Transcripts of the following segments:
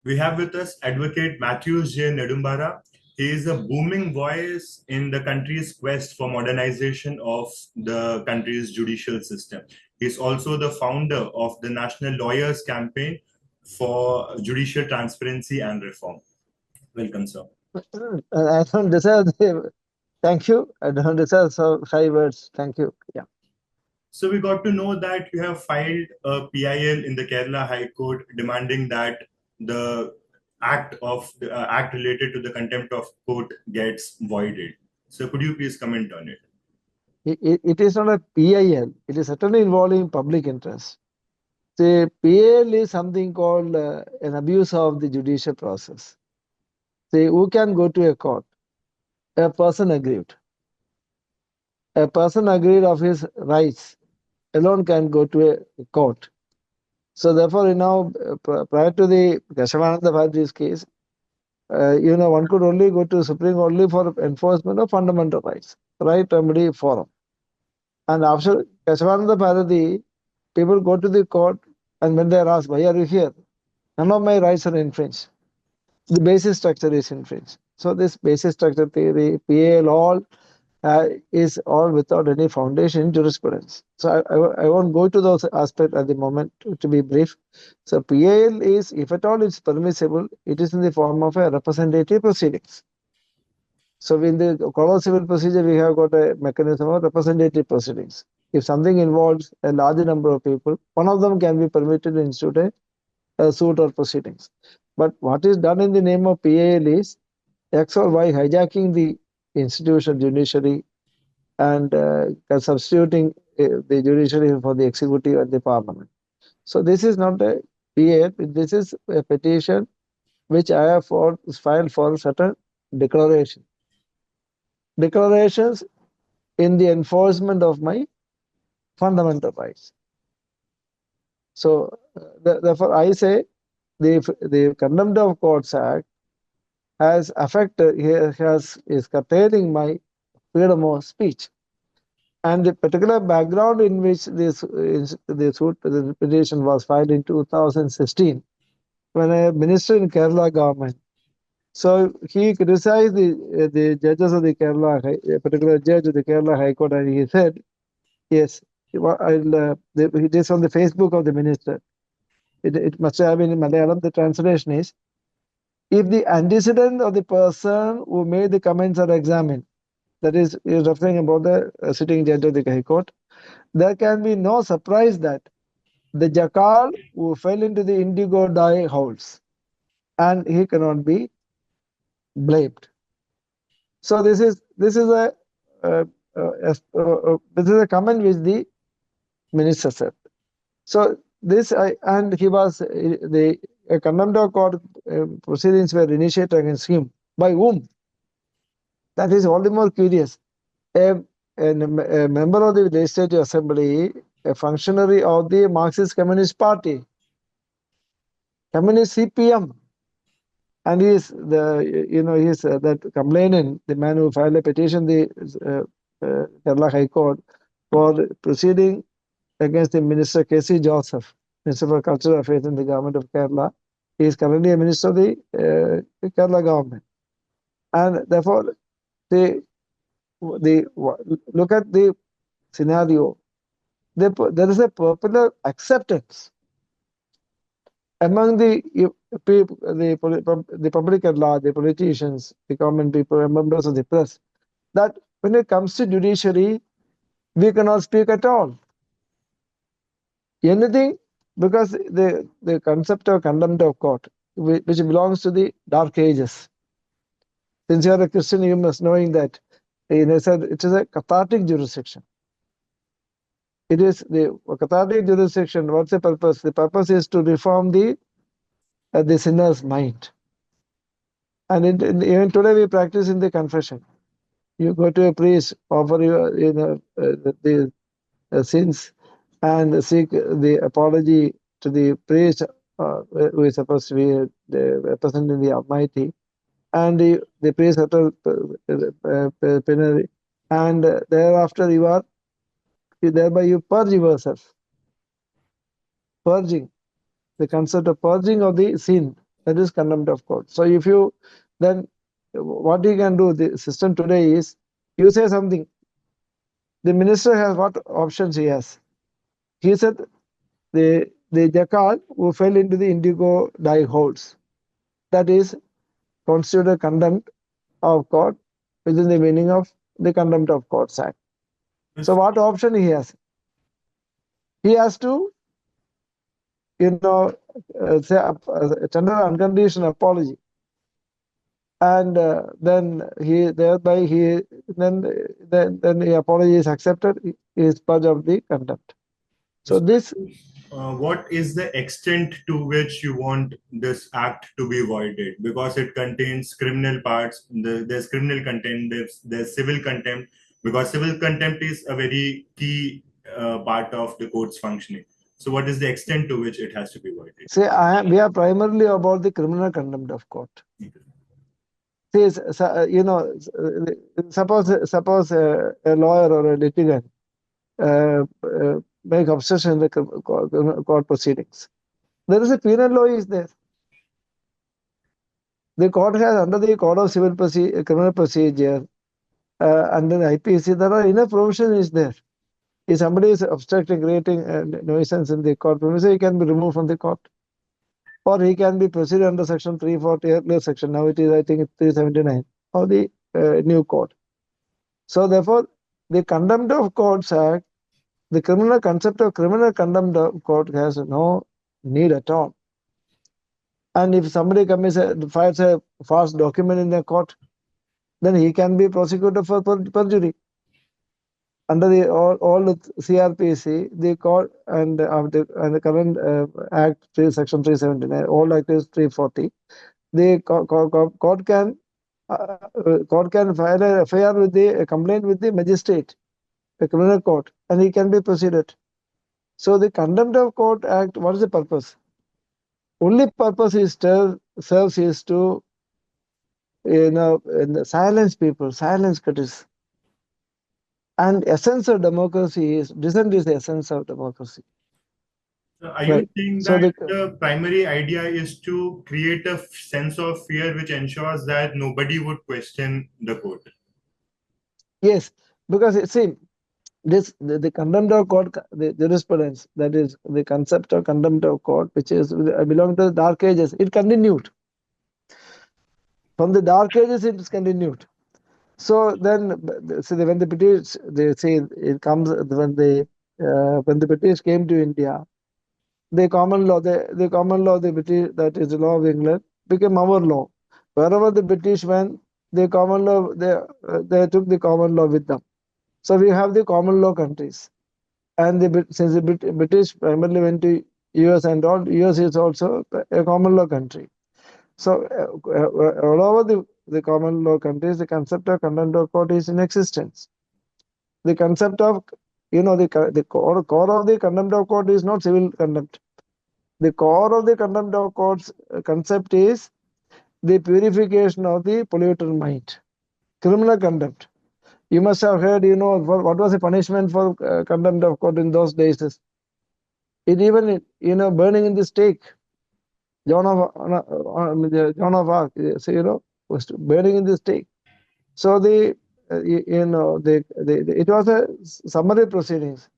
We have with us Advocate Matthews J. Nedumbara. He is a booming voice in the country's quest for modernization of the country's judicial system. He is also the founder of the National Lawyers Campaign for Judicial Transparency and Reform. Welcome, sir. I don't deserve the thank you. I don't deserve so high words. Thank you. Yeah. So we got to know that you have filed a PIL in the Kerala High Court demanding that the act related to the contempt of court gets voided. So could you please comment on it? It is not a PIL. It is certainly involving public interest. The PIL is something called an abuse of the judicial process. See, who can go to a court? A person aggrieved. A person aggrieved of his rights alone can go to a court. So therefore, prior to the Keshavananda Bharati's case, one could only go to Supreme Court only for enforcement of fundamental rights, right remedy forum. And after Keshavananda Bharati, people go to the court, and when they are asked, why are you here? None of my rights are infringed. The basic structure is infringed. So this basic structure theory, PAL, all is all without any foundation in jurisprudence. So I won't go to those aspects at the moment to be brief. So PAL is, if at all it's permissible, it is in the form of a representative proceedings. So in the Code of Civil Procedure, we have got a mechanism of representative proceedings. If something involves a large number of people, one of them can be permitted to institute a suit or proceedings. But what is done in the name of PAL is X or Y hijacking the institution judiciary and substituting the judiciary for the executive and the parliament. So this is not a PAL, this is a petition which I have filed for certain declaration. Declarations in the enforcement of my fundamental rights. So therefore I say the Contempt of Courts Act has affected, is curtailing my freedom of speech. And the particular background in which this the petition was filed in 2016, when a minister in Kerala government, so he criticized the judges of the Kerala, a particular judge of the Kerala High Court, and he said, yes, it is on the Facebook of the minister. It must have been in Malayalam. The translation is, if the antecedent of the person who made the comments are examined, that is referring about the sitting judge of the High Court, there can be no surprise that the jackal who fell into the indigo dye holes, and he cannot be blamed. So this is a comment which the minister said. So this and he was the contempt of court proceedings were initiated against him by whom? That is all the more curious. A member of the Legislative Assembly, a functionary of the Marxist Communist Party, Communist CPM, and he is that complainant, the man who filed a petition, the Kerala High Court, for proceeding against the Minister K.C. Joseph, Minister for Cultural Affairs in the government of Kerala. He is currently a minister of the Kerala government, and therefore look at the scenario. There is a popular acceptance among the people, the public at large, the politicians, the common people, and members of the press, that when it comes to judiciary, we cannot speak at all. Anything, because the concept of contempt of court, which belongs to the Dark Ages. Since you are a Christian, you must knowing that it is a cathartic jurisdiction. It is the cathartic jurisdiction. What's the purpose? The purpose is to reform the sinner's mind. And even today we practice in the confession. You go to a priest, offer your the sins, and seek the apology to the priest who is supposed to be representing the Almighty, and the priest after plenary, and thereafter thereby you purge yourself. Purging, the concept of purging of the sin That is contempt of court. So if you then what you can do, the system today is you say something. The minister has what options he has. He said the jackal who fell into the indigo dye holes. That is considered contempt of court within the meaning of the Contempt of Courts Act. So what option he has? He has to, say tender unconditional apology, and then he thereby he then the apology is accepted. He is purged of the contempt. So this. What is the extent to which you want this act to be voided? Because it contains criminal parts. There's criminal contempt. There's civil contempt. Because civil contempt is a very key part of the court's functioning. So, what is the extent to which it has to be voided? See, we are primarily about the criminal contempt of court. See, suppose a lawyer or a litigant make obstruction in the court proceedings. There is a penal law is there. The court has, under the Code of Civil Criminal Procedure, under the IPC, there are enough provision is there. If somebody is obstructing, creating nuisance in the court premises, he can be removed from the court. Or he can be proceeded under section 340, earlier section, now it is, I think, 379 of the new code. So therefore, the Contempt of Courts Act, the concept of criminal contempt of court has no need at all. And if somebody files a false document in the court, then he can be prosecuted for perjury. Under the all CRPC, the court and the current Act section 379, old Act is 340. The court can file a FIR with a complaint with the magistrate, the criminal court, and he can be proceeded. So the Contempt of Court Act, what is the purpose? Only purpose is serves is to silence people, silence critics. And essence of democracy is dissent is the essence of democracy. So are you saying that the primary idea is to create a sense of fear which ensures that nobody would question the court? Yes, because see, the contempt of court, the jurisprudence, that is the concept of contempt of court, which is belong to the Dark Ages, it continued. From the Dark Ages, it is continued. So then, when the British, they say it comes when the British came to India, the common law, the British, that is the law of England, became our law. Wherever the British went, the common law, they took the common law with them. So we have the common law countries, and since the British primarily went to US and all, US is also a common law country. So all over the common law countries, the concept of contempt of court is in existence. The concept of, the core of the contempt of court is not civil contempt. The core of the contempt of court's concept is the purification of the polluted mind. Criminal contempt. You must have heard, what was the punishment for contempt of court in those days? It even, burning in the stake. Joan of Arc, was burning in the stake. So it was a summary proceedings,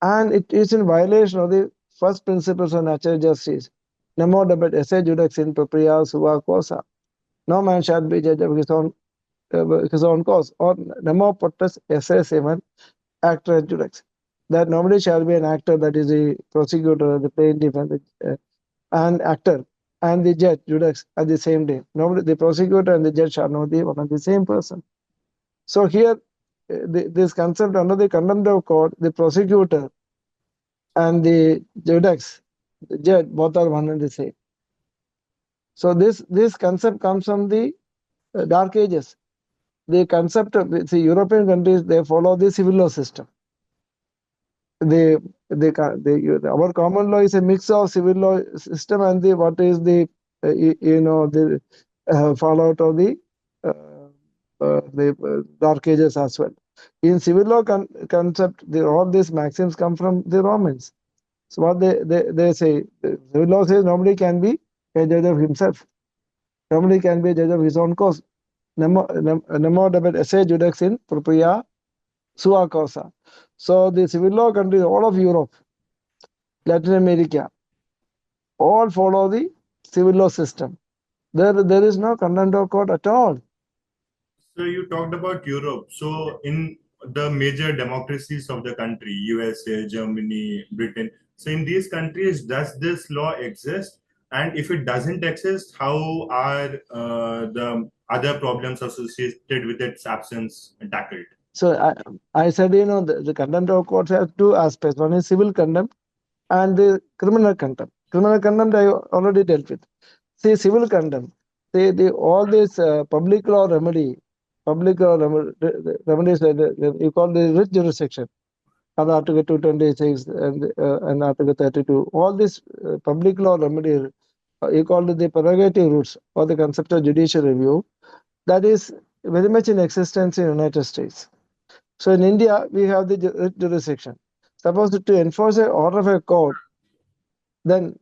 and it is in violation of the first principles of natural justice. Nemo debet esse judex in propria sua causa. No man shall be judged of his own cause. Or nemo potest esse semen actor judex. That nobody shall be an actor, that is the prosecutor, the plaintiff, and actor, and the judge, judex, at the same day. Nobody, the prosecutor and the judge shall not be one and the same person. So here, this concept under the contempt of court, the prosecutor and the judex, the judge, both are one and the same. So this concept comes from the Dark Ages. The concept of the European countries, they follow the civil law system. Our common law is a mix of civil law system and the fallout of the Dark Ages as well. In civil law concept, all these maxims come from the Romans. So what they say, civil law says nobody can be a judge of himself. Somebody can be a judge of his own cause. Nemo debet esse judex in propria sua causa. So the civil law countries, all of Europe, Latin America, all follow the civil law system. There is no contempt of court at all. So you talked about Europe. So in the major democracies of the country, USA, Germany, Britain. So in these countries, does this law exist? And if it doesn't exist, how are the other problems associated with its absence tackled? So I said, the contempt of courts has two aspects. One is civil contempt and the criminal contempt. Criminal contempt I already dealt with. See, civil contempt. All this public law remedies, you call the writ jurisdiction, under Article 226 and Article 32. All this public law remedy, you call it the prerogative roots or the concept of judicial review, that is very much in existence in the United States. So in India, we have the writ jurisdiction. Suppose to enforce an order of a court, then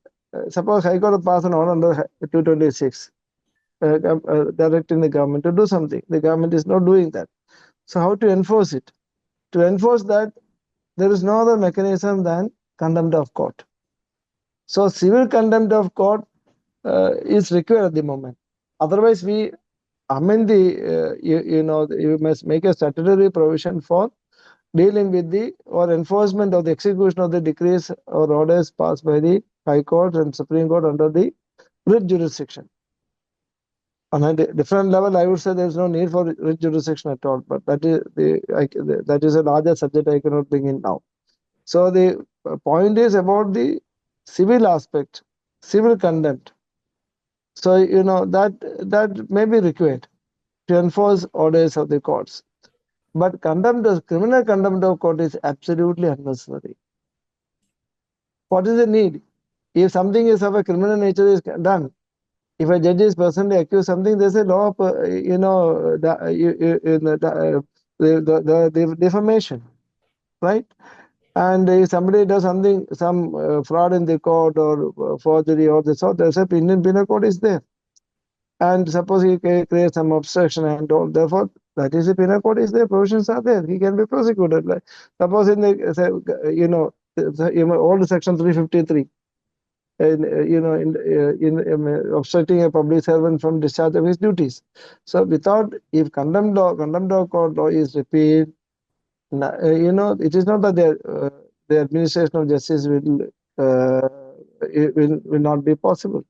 suppose High Court pass an order under 226, directing the government to do something. The government is not doing that. So how to enforce it? To enforce that, there is no other mechanism than contempt of court. So civil contempt of court is required at the moment. Otherwise, we amend the, you must make a statutory provision for dealing with the or enforcement of the execution of the decrees or orders passed by the High Court and Supreme Court under the writ jurisdiction. On a different level, I would say there is no need for writ jurisdiction at all, but that is a larger subject I cannot bring in now. So the point is about the civil aspect, civil contempt. So that may be required to enforce orders of the courts. But criminal contempt of court is absolutely unnecessary. What is the need? If something is of a criminal nature is done, if a judge is personally accused something, there's a law of, the defamation, right? And if somebody does something, some fraud in the court or forgery or the sort, there's a Indian Penal Code is there. And suppose he creates some obstruction and all, therefore, that is the Penal Code is there, provisions are there, he can be prosecuted. Like, suppose in the, all the section 353, in obstructing a public servant from discharge of his duties. So if contempt of court law is repealed, it is not that the administration of justice will not be possible.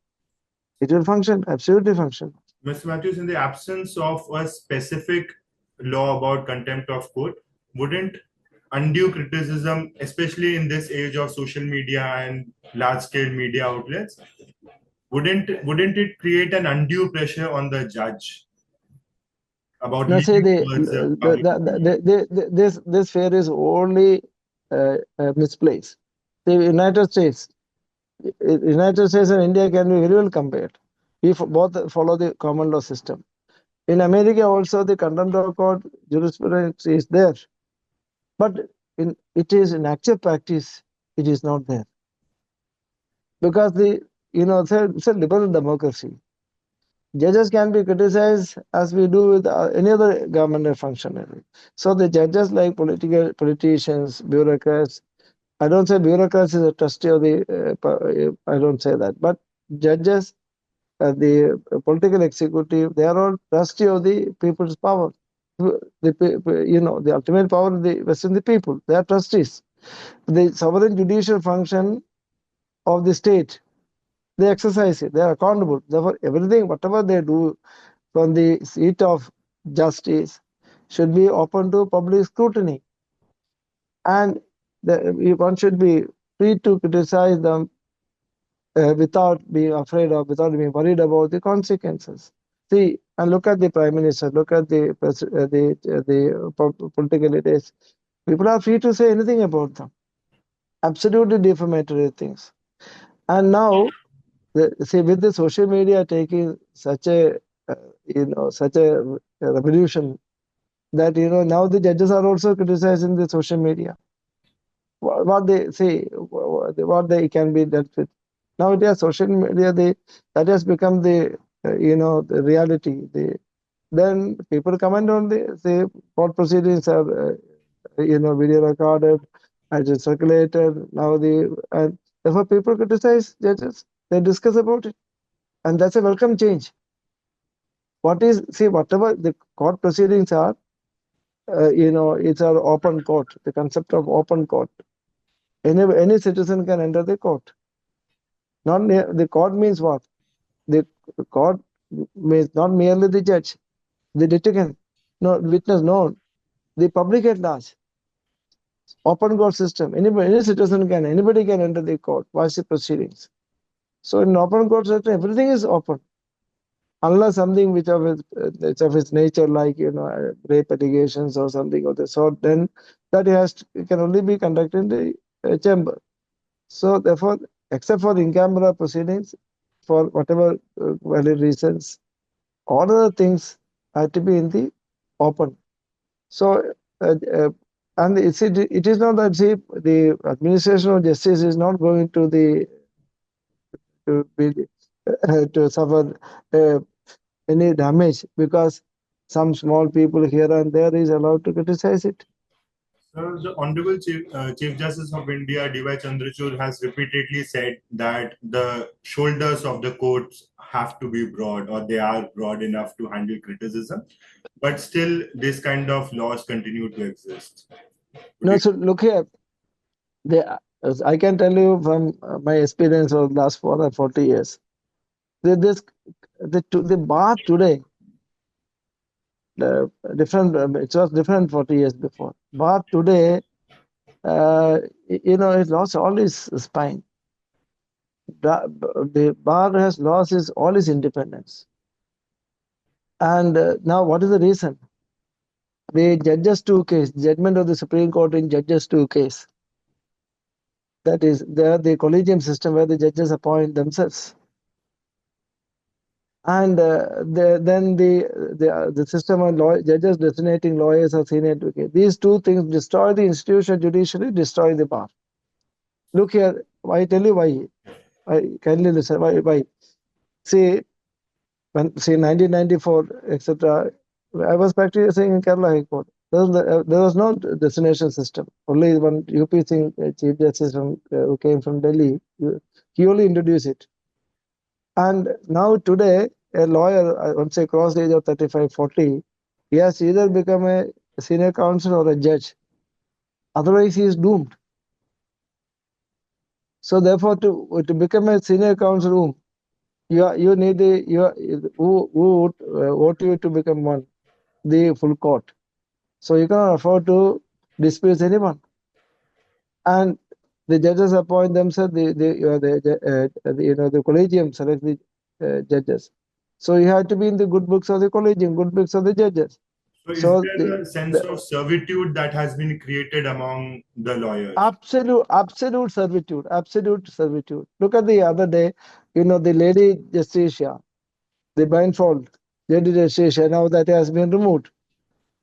It will function, absolutely function. Mr. Matthews, in the absence of a specific law about contempt of court, wouldn't undue criticism, especially in this age of social media and large-scale media outlets, wouldn't it create an undue pressure on the judge about Now, say this fear is only misplaced. The United States and India can be very well compared. We both follow the common law system. In America also the contempt of court jurisprudence is there, but it is in actual practice it is not there, because it's a liberal democracy. Judges can be criticized as we do with any other government functionary. So the judges, like politicians, bureaucrats, I don't say bureaucrats is a trustee of the, I don't say that, but judges, the political executive, they are all trustee of the people's power. The ultimate power rests in the people. They are trustees. The sovereign judicial function of the state, they exercise it. They are accountable. Therefore, everything, whatever they do from the seat of justice, should be open to public scrutiny. And one should be free to criticize them without being afraid of, without being worried about the consequences. See, and look at the prime minister, look at the political leaders. People are free to say anything about them, absolutely defamatory things. And now, with the social media taking such a revolution, that now the judges are also criticizing the social media. What they say, what they can be dealt with. Now it is social media. That has become the reality. Then people comment on the say court proceedings are video recorded and it's circulated. Now and therefore people criticize judges. They discuss about it, and that's a welcome change. Whatever the court proceedings are, it's our open court. The concept of open court. Any citizen can enter the court. Not the court means what? The court means not merely the judge, the litigant, no witness, no, the public at large. Open court system. Any citizen anybody can enter the court, watch the proceedings. So in open court system, everything is open, unless something which it's of its nature, like rape allegations or something of the sort. Then that can only be conducted in the chamber. So therefore, except for in-camera proceedings, for whatever valid reasons, all other things have to be in the open. So, and it is not that the administration of justice is not going to to suffer any damage because some small people here and there is allowed to criticize it. The Honorable Chief Justice of India, D.Y. Chandrachud, has repeatedly said that the shoulders of the courts have to be broad, or they are broad enough to handle criticism. But still, this kind of laws continue to exist. No, so look here. I can tell you from my experience of the last 40 years. The bar today, different. It was different 40 years before. Bar today, it lost all its spine. The bar has lost all its independence. And now, what is the reason? The Judges 2 case, judgment of the Supreme Court in Judges 2 case. That is, the collegium system where the judges appoint themselves. And then the system of judges designating lawyers or senior advocate. These two things destroy the institution judiciary, destroy the bar. Look here, I tell you why. Kindly listen. Why? See, 1994, etc. I was practicing in Kerala High Court. There was no designation system. Only one UP Singh, Chief Justice who came from Delhi, he only introduced it. And now today, a lawyer, once he crossed the age of 35, 40, he has either become a senior counsel or a judge. Otherwise, he is doomed. So therefore, to become a senior counsel, you need who would vote you to become one, the full court. So you cannot afford to dispute anyone. And the judges appoint themselves. The collegium select the judges. So you have to be in the good books of the collegium, good books of the judges. So is there a sense of servitude that has been created among the lawyers? Absolute servitude. Look at the other day, the lady Justicia, the blindfold lady Justicia, now that has been removed.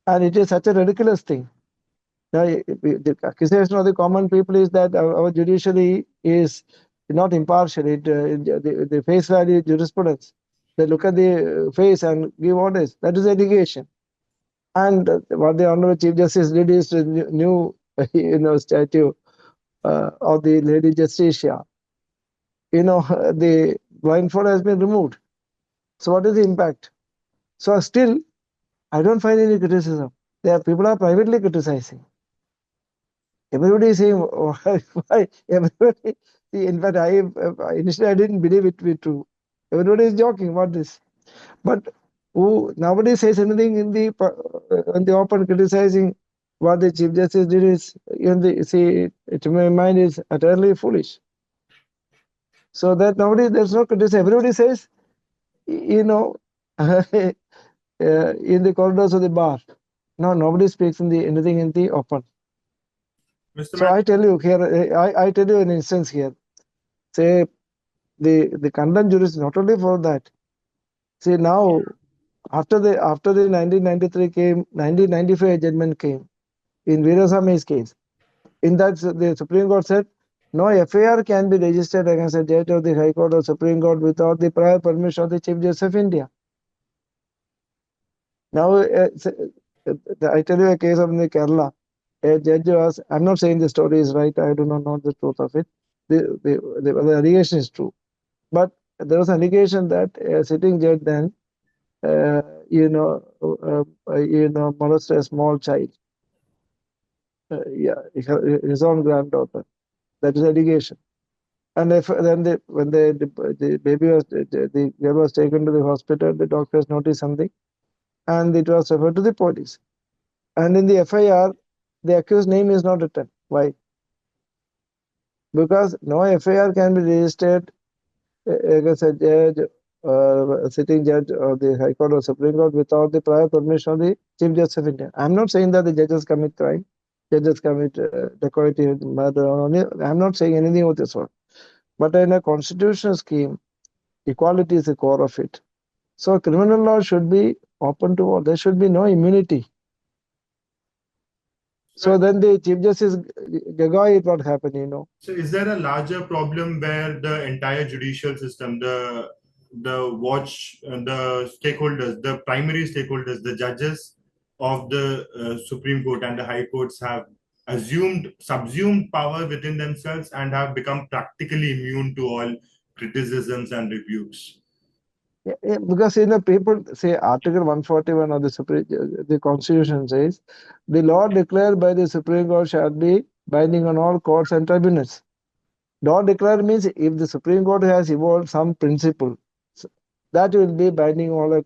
And it is such a ridiculous thing. Now, the accusation of the common people is that our judiciary is not impartial. The face value jurisprudence. They look at the face and give orders. That is allegation. And what the Honorable Chief Justice did is a new, statue of the Lady Justicia. The blindfold has been removed. So what is the impact? So still, I don't find any criticism. People are privately criticizing. Everybody is saying, why? Everybody. In fact, initially I didn't believe it to be true. Everybody is joking about this. But nobody says anything in the open criticizing what the Chief Justice did is, to my mind, is utterly foolish. So that there's no criticism. Everybody says, in the corridors of the bar. No, nobody speaks anything in the open. So I tell you here, I tell you an instance here. Say the contempt juris not only for that. See now, after the 1993 came, 1995 judgment came in Veeraswamy's case. In that, the Supreme Court said no FIR can be registered against a judge of the High Court or Supreme Court without the prior permission of the Chief Justice of India. Now, I tell you a case of the Kerala. A judge was, I'm not saying the story is right, I do not know the truth of it. The allegation is true. But there was an allegation that a sitting judge then, molested a small child. His own granddaughter. That is allegation. And when the baby was, the girl was taken to the hospital, the doctors noticed something, and it was referred to the police. And in the FIR, the accused name is not written. Why? Because no FIR can be registered against a judge, a sitting judge of the High Court or Supreme Court without the prior permission of the Chief Justice of India. I'm not saying that the judges commit crime, judges commit dacoity, murder. I'm not saying anything of this sort. But in a constitutional scheme, equality is the core of it. So criminal law should be open to all. There should be no immunity. So then the Chief Justice Gagoi, it what happened, So is there a larger problem where the entire judicial system, the stakeholders, the primary stakeholders, the judges of the Supreme Court and the High Courts have subsumed power within themselves and have become practically immune to all criticisms and rebukes? Yeah, because people say Article 141 of the Constitution says the law declared by the Supreme Court shall be binding on all courts and tribunals. Law declared means if the Supreme Court has evolved some principle, that will be binding all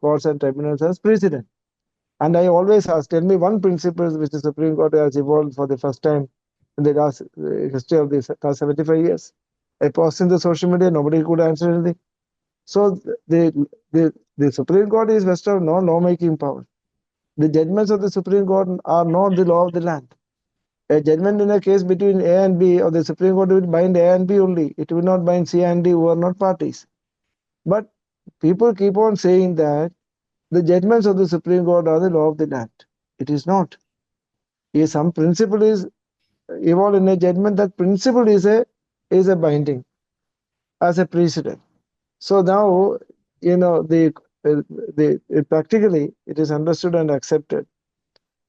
courts and tribunals as precedent. And I always ask, tell me one principle which the Supreme Court has evolved for the first time in the last history of the last 75 years. I post in the social media, nobody could answer anything. So the Supreme Court is vested of no lawmaking power. The judgments of the Supreme Court are not the law of the land. A judgment in a case between A and B of the Supreme Court will bind A and B only. It will not bind C and D who are not parties. But people keep on saying that the judgments of the Supreme Court are the law of the land. It is not. If some principle is evolved in a judgment, that principle is a binding as a precedent. So now, practically it is understood and accepted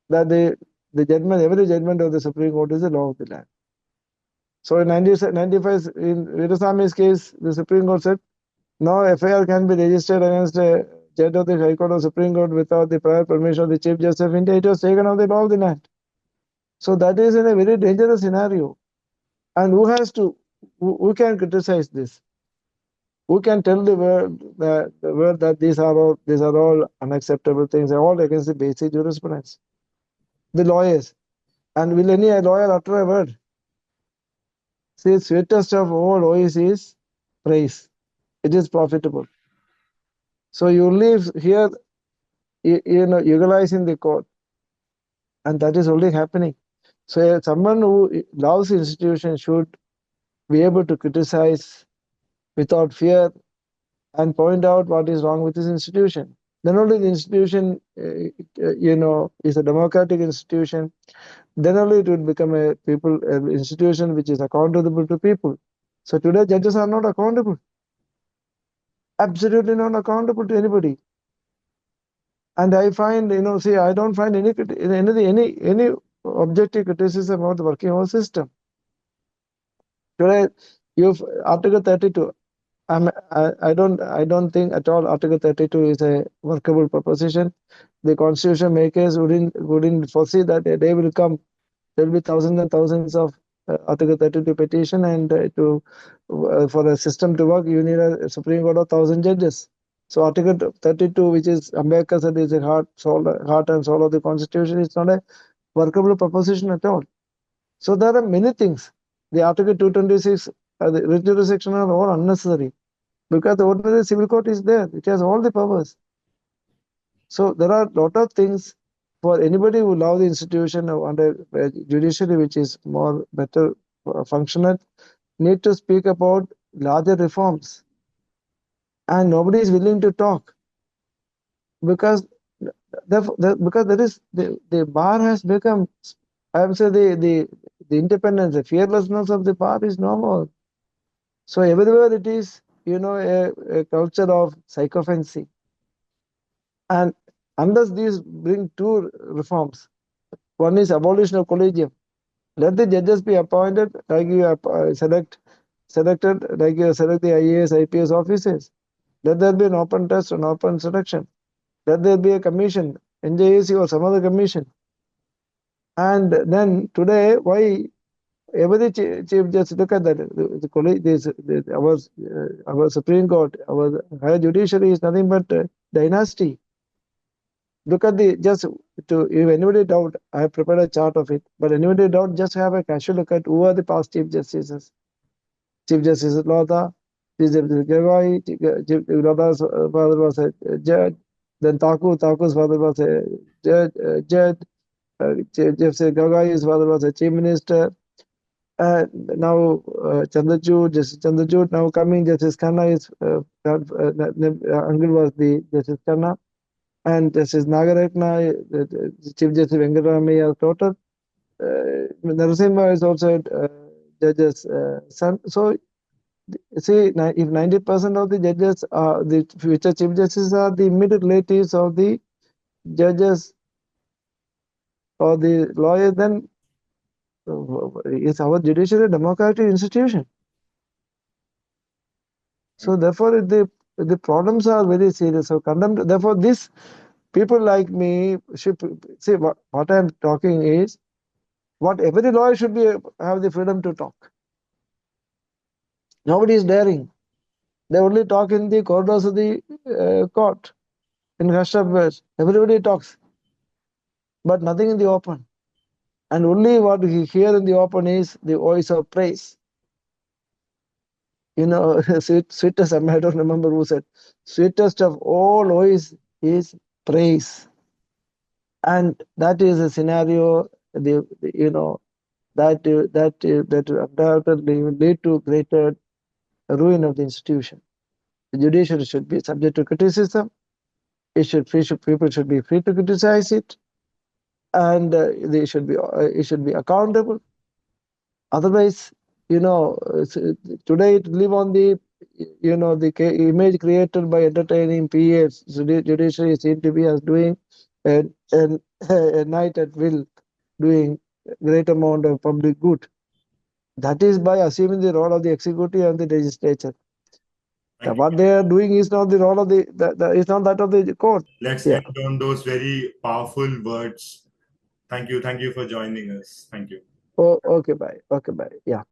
that every judgment of the Supreme Court is the law of the land. So in 1995, in Veeraswamy's case, the Supreme Court said, no FIR can be registered against a judge of the High Court or Supreme Court without the prior permission of the Chief Justice of India. It was taken off the law of the land. So that is in a very dangerous scenario. And who can criticize this? Who can tell the world that these are all unacceptable things, all against the basic jurisprudence? The lawyers. And will any lawyer utter a word? See, sweetest of all oils is praise. It is profitable. So you live here, utilizing the court, and that is only happening. So someone who loves the institution should be able to criticize without fear and point out what is wrong with this institution. Then only the institution, is a democratic institution. Then only it will become an institution which is accountable to people. So today judges are not accountable. Absolutely not accountable to anybody. And I find, I don't find any objective criticism about the working of our system. Today, Article 32. I don't think at all Article 32 is a workable proposition. The constitution makers wouldn't foresee that a day will come. There will be thousands and thousands of Article 32 petition, and for a system to work, you need a Supreme Court of 1,000 judges. So Article 32, which is Ambedkar said is the heart and soul of the Constitution, is not a workable proposition at all. So there are many things. The Article 226, the writ jurisdiction are all unnecessary because the ordinary civil court is there. It has all the powers. So there are a lot of things for anybody who loves the institution under judiciary, which is better functional, need to speak about larger reforms. And nobody is willing to talk because there is the bar has become, I would say, the the independence, the fearlessness of the power is no more. So everywhere it is, a culture of sycophancy. And unless these bring two reforms, one is abolition of collegium. Let the judges be appointed like you selected like you select the IAS, IPS officers. Let there be an open test and open selection. Let there be a commission, NJAC or some other commission. And then today, why every chief justice, look at that, the college, our Supreme Court, our higher judiciary is nothing but dynasty. Look at if anybody doubt, I have prepared a chart of it, but anybody doubt, just have a casual look at who are the past chief justices. Chief Justice Lotha, Chief Justice Gagoi, Chief Lotha's father was a judge, then Thakur's father was a judge, Chief Justice Gagai's father was a chief minister, and now Justice Chandrachud, now coming Justice Khanna is, uncle was the Justice Khanna, and Justice Nagaratna, Chief Justice Venkataramaya's daughter. Narasimha is also judge's son. So, see, if 90% of the judges are the future chief justices are the immediate relatives of the judges or the lawyers, then is our judiciary a democratic institution? So therefore, the problems are very serious. So contempt. Therefore, this people like me should see what I am talking is what every lawyer should have the freedom to talk. Nobody is daring. They only talk in the corridors of the court, in hushed words. Everybody talks, but nothing in the open. And only what we hear in the open is the voice of praise. Sweetest, I don't remember who said, sweetest of all voice is praise. And that is a scenario, that undoubtedly will lead to greater ruin of the institution. The judiciary should be subject to criticism. People should be free to criticize it, and it should be accountable. Otherwise, today it live on the image created by entertaining PAs. Judiciary seem to be as doing a night at will, doing great amount of public good. That is by assuming the role of the executive and the legislature. What they are doing is not the role of is not that of the court. Let's end on those very powerful words. Thank you for joining us. Thank you. Oh, okay, bye. Okay, bye. Yeah.